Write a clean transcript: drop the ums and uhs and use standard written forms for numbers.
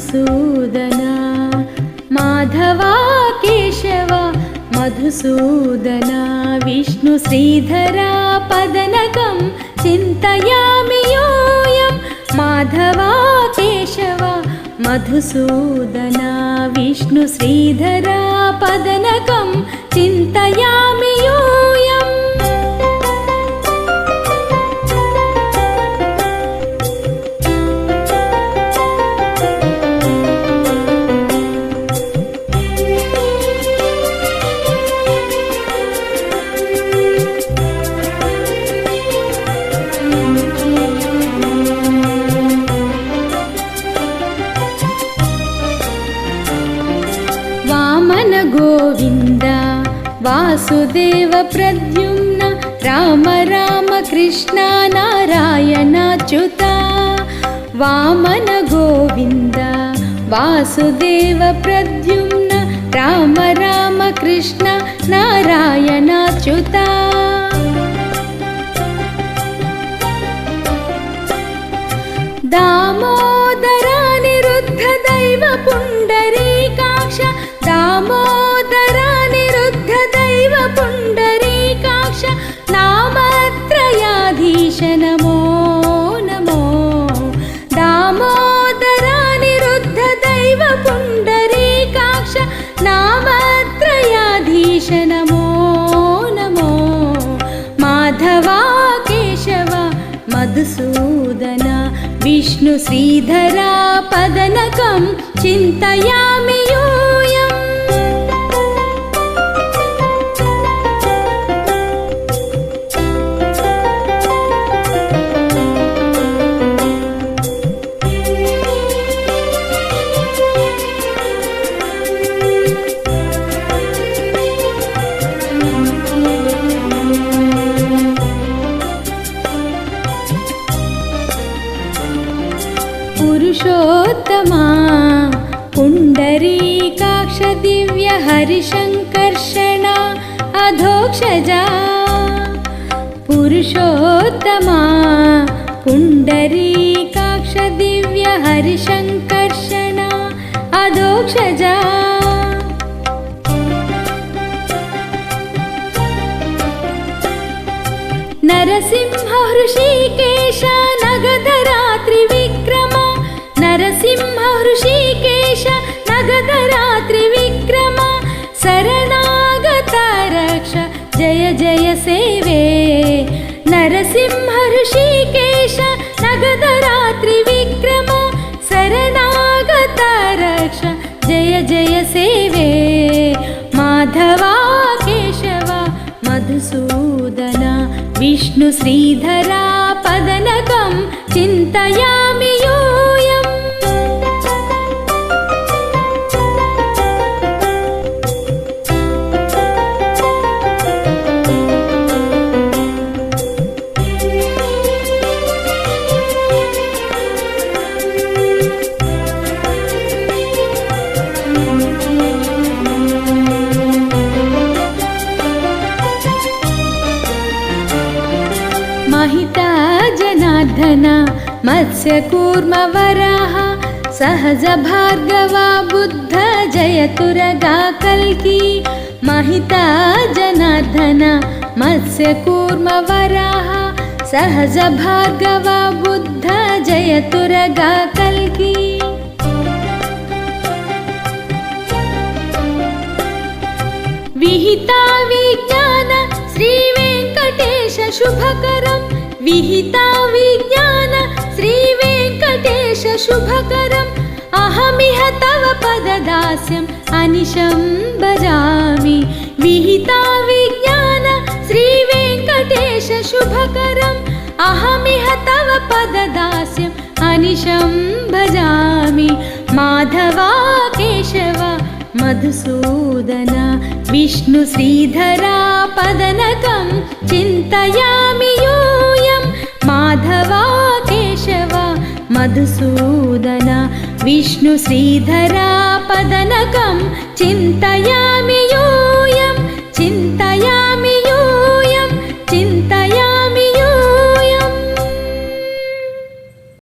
మధుసూదనా మాధవా కేశవ మధుసూదనా విష్ణు శ్రీధరా పదనకం చింతయామి యూయం మాధవా కేశవ మధుసూదనా విష్ణు శ్రీధరా పదనకం చింతయామి యూయం గోవింద వాసుదేవ ప్రద్యుమ్న రామ రామ కృష్ణ నారాయణాచ్యుత వామన గోవింద వాసుదేవ ప్రద్యుమ్న రామ రామ కృష్ణ నారాయణాచ్యుత దామోదరా నిరుద్ధ దైవ పుండరీకాక్ష దామోదరా నిరుద్ధ దైవ పుండరీకాక్ష నామత్రయాధీశ నమో నమో దామోదరా నిరుద్ధ దైవ పుండరీకాక్ష నామత్రయాధీశ నమో నమో మాధవా కేశవ మధుసూదనా విష్ణు శ్రీధరా పదనకం చింతయామి యూయం పురుషోత్తమా పుండరీకాక్ష దివ్య హరిశంకర్షణ అధోక్షజా పురుషోత్తమా పుండరీకాక్ష దివ్య హరిశంకర్షణ అధోక్షజా నరసింహ హృషీకేశ నగధరా త్రివిక్రమ నరసింహ హృషీకేశ నగధరా త్రివిక్రమ శరణాగత రక్ష జయ జయ సేవే నరసింహ హృషీకేశ నగధరా త్రివిక్రమ శరణాగత రక్ష జయ జయ సేవే మాధవా కేశవ మధుసూదనా విష్ణు శ్రీధరా పదనకం చింతయామి యూయం महिता जनार्दन मत्स्यकूर्म वराह सहज भार्गवा बुद्ध जयतुरगा कल्की महिता जनार्दन मत्स्यकूर्म वराह सहज भार्गवा बुद्ध जयतुरगा कल्की विहिता विज्ञान श्री वेंकटेश शुभकरं विहिता विज्ञान श्री वेंकटेश शुभकरम् अहमिह तव पददास्यम् अनिशं भजामि विहिता विज्ञान श्री वेंकटेश शुभकरम् अहमिह तव पददास्यम् अनिशं भजामि माधवा केशव मधुसूदना विष्णु श्रीधरा पदनकं चिन्तयामि यूयं माधवा केशव मधुसूदना विष्णु श्रीधरा पदनकं चिन्तयामि